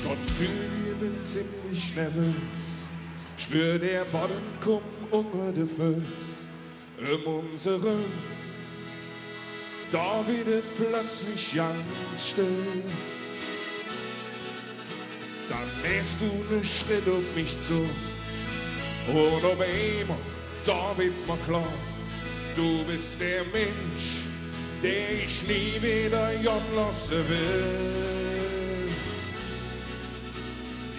Schon früh bin ziemlich nervös, spür der Boden komm unter de Füß. Unsere, da wird es plötzlich ganz still. Dann nähst du ne Schritt auf mich zu. Und auf einmal, da wird mir klar, du bist der Mensch, der ich nie wieder gehen lassen will.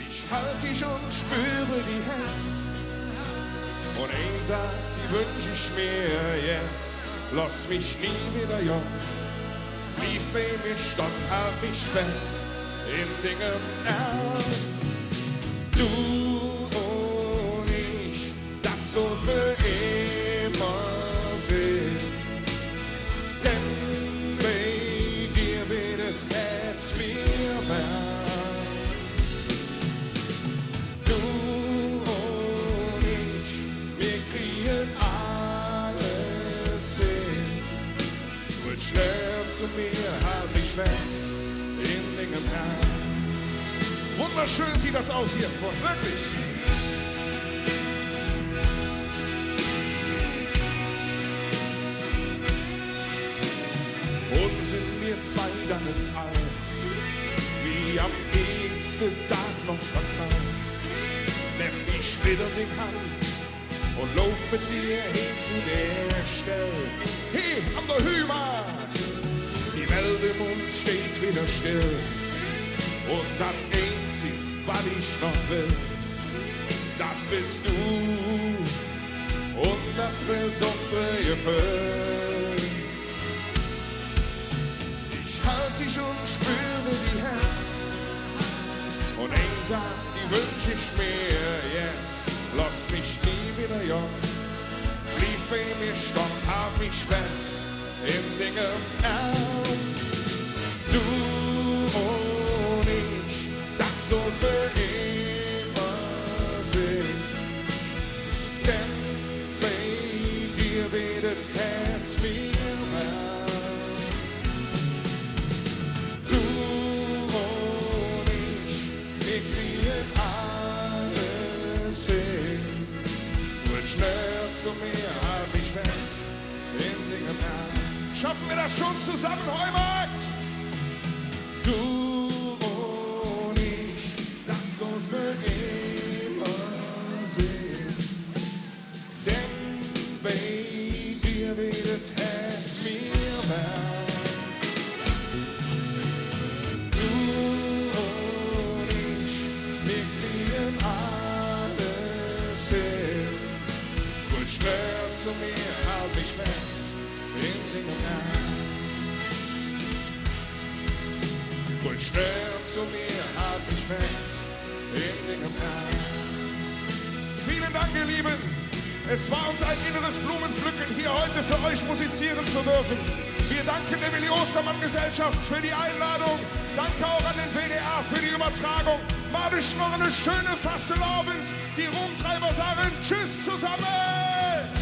Ich halt dich und spüre die Herz. Und eins sagt, die wünsch ich mir jetzt. Lass mich nie wieder gehen. Blieb bei mir stand, halt mich fest in Dingen Du und ich, das soll für immer sein. Denn bei dir wird das Herz mir wärm. Du und ich, wir kriegen alles hin. Wird schnell zu mir, halt mich fest in Dingen Wunderschön sieht das aus hier, wirklich. Und sind wir zwei dann ins Alt, wie am nächsten Tag noch verknallt. Nimm mich wieder in die Hand und lauf mit dir hin zu der Stelle. Hey, an der Hüma, die Welt im Mund steht wieder still. Und das Einzige, was ich noch will, das bist du und das besondere Gefühl. Ich halt dich und spüre die Herz. Und eins sagt, die wünsch ich mir jetzt. Lass mich nie wieder jung. Blieb bei mir stehen, hab mich fest in Dingen Du und ich, das soll für immer sein. Denn bei dir wird das Herz mir warm. Du und ich, wir kriegen alles hin. Wird schnell zu mir, halt mich fest in Dingen Schaffen wir das schon zusammen, Heumarkt? Du und ich, das soll für immer sein. Denn bei dir wird das Herz mir warm. Du und ich, wir kriegen alles hin. Wird schnell zu mir, halt mich fest in Dingen Und schnell zu mir, halt mich fest in Dingen Vielen Dank, ihr Lieben. Es war uns ein inneres Blumenpflücken, hier heute für euch musizieren zu dürfen. Wir danken der Willi Ostermann Gesellschaft für die Einladung. Danke auch an den WDR für die Übertragung. Madisch noch eine schöne Fastenabend. Die Rumtreiber sagen Tschüss zusammen.